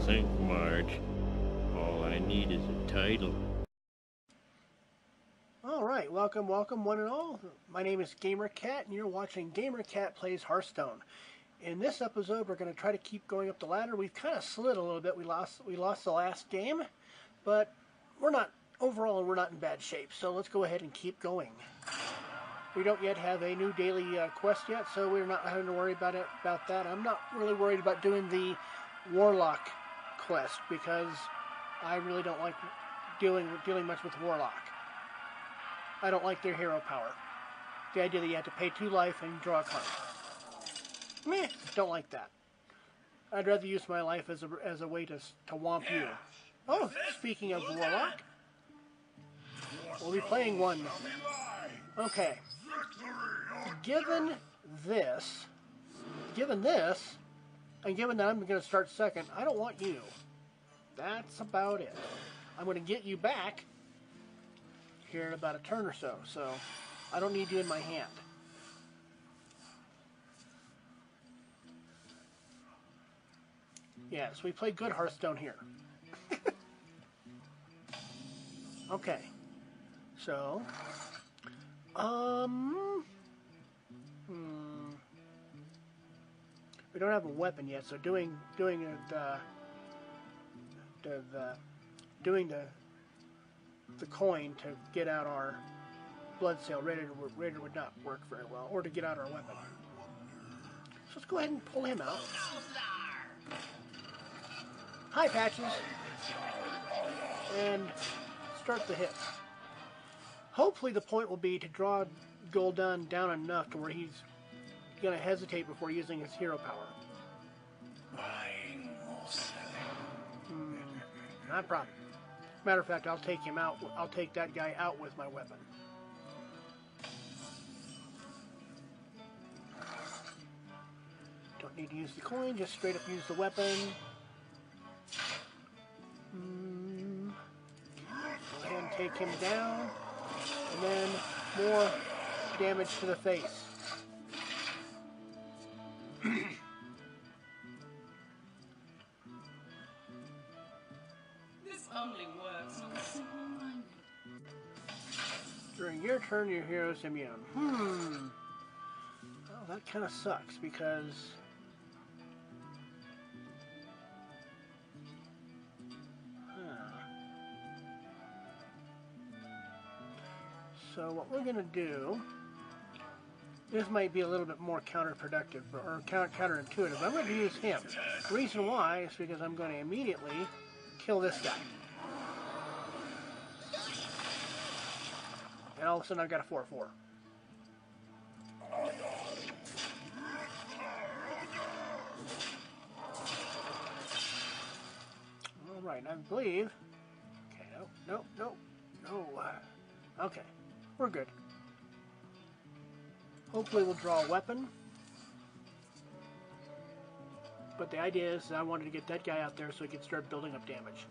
think, Marge. All I need is a title. Alright, welcome one and all. My name is GamerCat, and you're watching GamerCat Plays Hearthstone. In this episode, we're going to try to keep going up the ladder. We've kind of slid a little bit. We lost the last game, but we're not in bad shape. So let's go ahead and keep going. We don't yet have a new daily quest yet, so we're not having to worry about that. I'm not really worried about doing the Warlock quest because I really don't like dealing much with Warlock. I don't like their hero power. The idea that you have to pay 2 life and draw a card. Meh, don't like that. I'd rather use my life as a way to womp you. Oh, speaking of Warlock, we'll be playing one. Okay. Given this, and given that I'm going to start second, I don't want you. That's about it. I'm going to get you back here in about a turn or so, so I don't need you in my hand. Yes, we play good Hearthstone here. Okay, so we don't have a weapon yet, so doing the coin to get out our blood sale Raider would not work very well, or to get out our weapon. So let's go ahead and pull him out. Hi, Patches, and start the hit. Hopefully the point will be to draw Gul'dan down enough to where he's going to hesitate before using his hero power. Not a problem. Matter of fact, I'll take him out. I'll take that guy out with my weapon. Don't need to use the coin, just straight up use the weapon. Go ahead and take him down. And then more damage to the face. This only works on simple-minded. During your turn, your hero's immune. Well, that kind of sucks because so what we're going to do, this might be a little bit more counterproductive, or counterintuitive. I'm going to use him. The reason why is because I'm going to immediately kill this guy. And all of a sudden I've got a 4/4. Alright, I believe... Okay, no. Okay, we're good. Hopefully we'll draw a weapon. But the idea is I wanted to get that guy out there so he could start building up damage.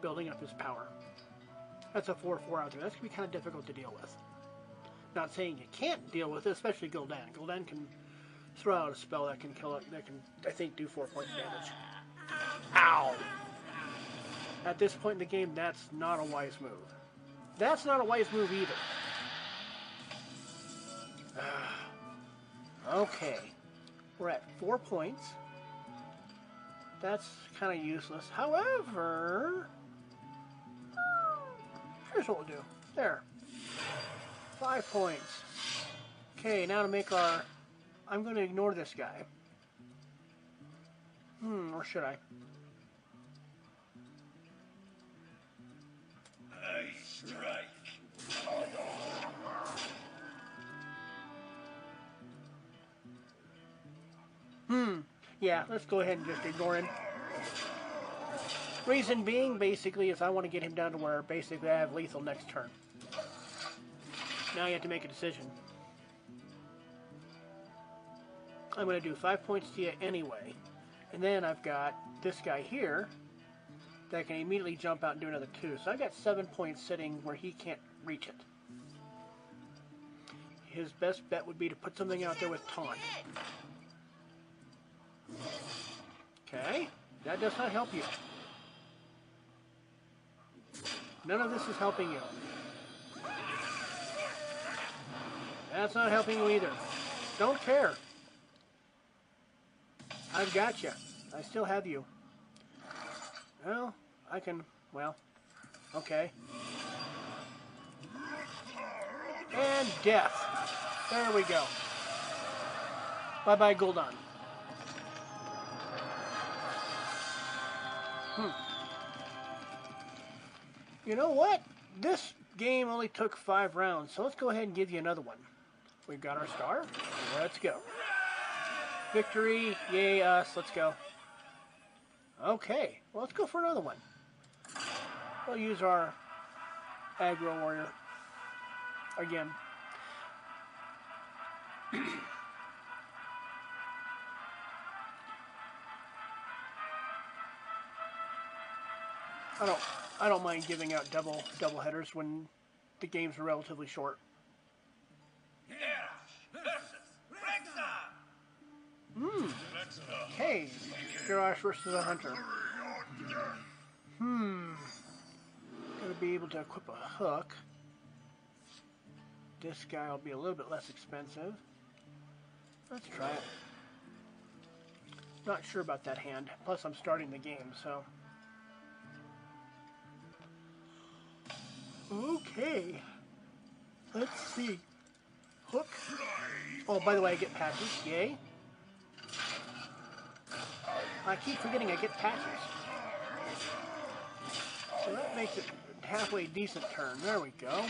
Building up his power. That's a 4/4 out there. That's going to be kind of difficult to deal with. Not saying you can't deal with it, especially Gul'dan. Gul'dan can throw out a spell that can kill it, that can, I think, do 4 points damage. Ow! At this point in the game, that's not a wise move. That's not a wise move either. Okay. We're at 4 points. That's kind of useless. However, here's what we'll do. There. 5 points. Okay, now to make our... I'm going to ignore this guy. Or should I? I strike. Yeah, let's go ahead and just ignore him. Reason being, basically, is I want to get him down to where, basically, I have lethal next turn. Now you have to make a decision. I'm going to do 5 points to you anyway. And then I've got this guy here that can immediately jump out and do another 2. So I've got 7 points sitting where he can't reach it. His best bet would be to put something out there with taunt. Okay, that does not help you. None of this is helping you. That's not helping you either. Don't care. I've got you. I still have you. Well, I can, well, okay. And death. There we go. Bye-bye, Gul'dan. You know what? This game only took 5 rounds, so let's go ahead and give you another one. We've got our star. Let's go. Victory. Yay us. Let's go. Okay. Well, let's go for another one. We'll use our aggro warrior again. I don't mind giving out double headers when the games are relatively short. Okay, Garage versus a hunter. Gonna be able to equip a hook. This guy will be a little bit less expensive. Let's try it. Not sure about that hand. Plus, I'm starting the game, so. Okay. Let's see. Hook. Oh, by the way, I get patches. Yay. I keep forgetting I get patches. So that makes it halfway decent turn. There we go.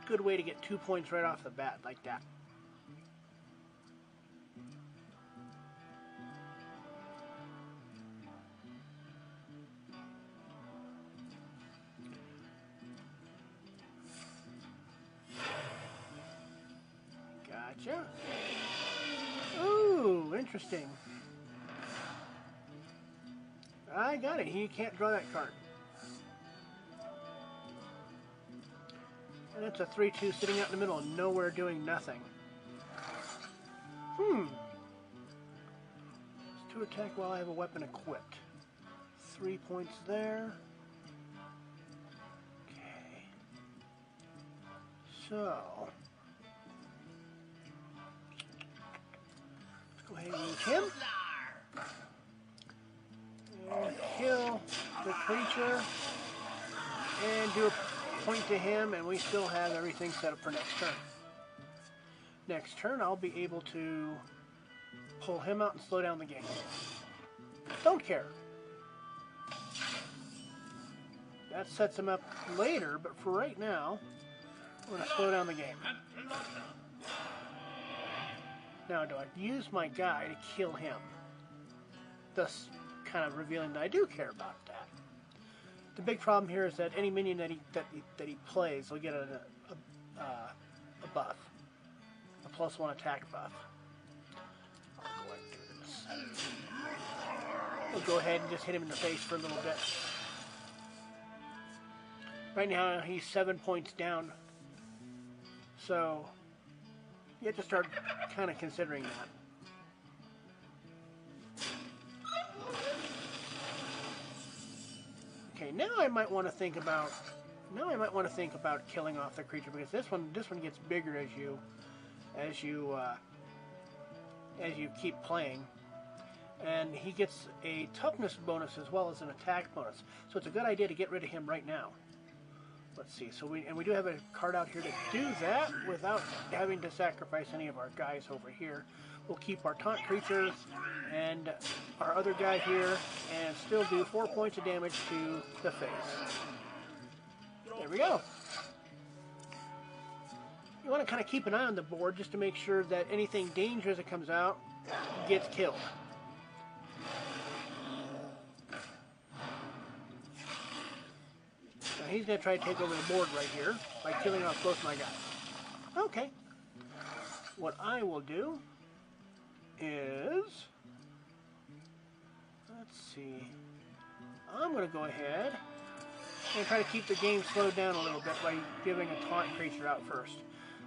Good way to get 2 points right off the bat, like that. Gotcha. Ooh, interesting. I got it. He can't draw that card. And it's a 3-2 sitting out in the middle and nowhere doing nothing. It's to attack while I have a weapon equipped. 3 points there. Okay. So. Let's go ahead and use him. And kill the creature. And do a point to him, and we still have everything set up for next turn. Next turn, I'll be able to pull him out and slow down the game. Don't care. That sets him up later, but for right now, I'm going to slow down the game. Now, do I use my guy to kill him? Thus, kind of revealing that I do care about that. The big problem here is that any minion that he plays will get a buff, a +1 attack buff. I'll go ahead and do this. We'll go ahead and just hit him in the face for a little bit. Right now he's 7 points down, so you have to start kind of considering that. Okay, now I might want to think about killing off the creature, because this one gets bigger as you keep playing, and he gets a toughness bonus as well as an attack bonus. So it's a good idea to get rid of him right now. Let's see. So we do have a card out here to do that without having to sacrifice any of our guys over here. We'll keep our taunt creature and our other guy here and still do 4 points of damage to the face. There we go. You want to kind of keep an eye on the board just to make sure that anything dangerous that comes out gets killed. Now he's going to try to take over the board right here by killing off both my guys. Okay. What I will do is, let's see, I'm going to go ahead and try to keep the game slowed down a little bit by giving a taunt creature out first.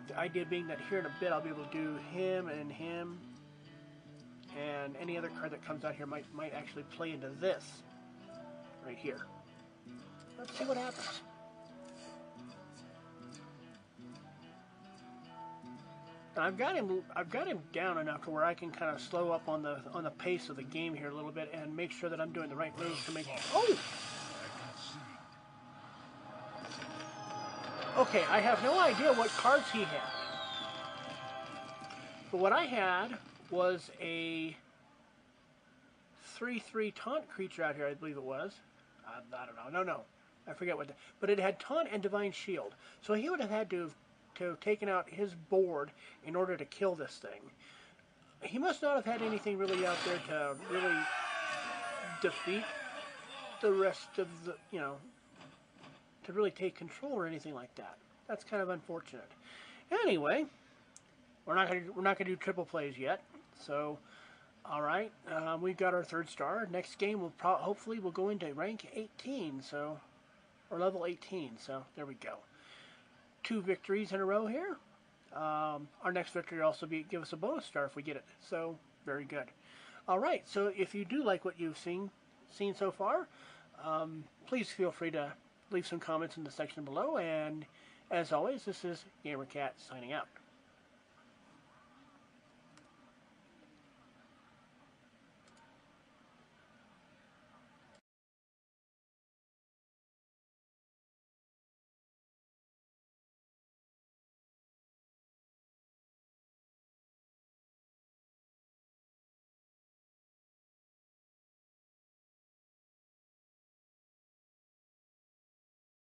The idea being that here in a bit I'll be able to do him and him and any other card that comes out here might actually play into this right here. Let's see what happens. And I've got him down enough to where I can kind of slow up on the pace of the game here a little bit and make sure that I'm doing the right moves to make. Oh. Okay, I have no idea what cards he had. But what I had was a 3/3 taunt creature out here, I believe it was. I don't know. No. I forget what. But it had taunt and divine shield. So he would have had to have taken out his board in order to kill this thing. He must not have had anything really out there to really defeat the rest of the, to really take control or anything like that. That's kind of unfortunate. Anyway, we're not gonna do triple plays yet. So, all right, we've got our 3rd star. Next game hopefully we'll go into rank 18. So, or level 18. So there we go. 2 victories in a row here. Our next victory will also give us a bonus star if we get it. So very good. All right. So if you do like what you've seen so far, please feel free to leave some comments in the section below. And as always, this is GamerCat signing out.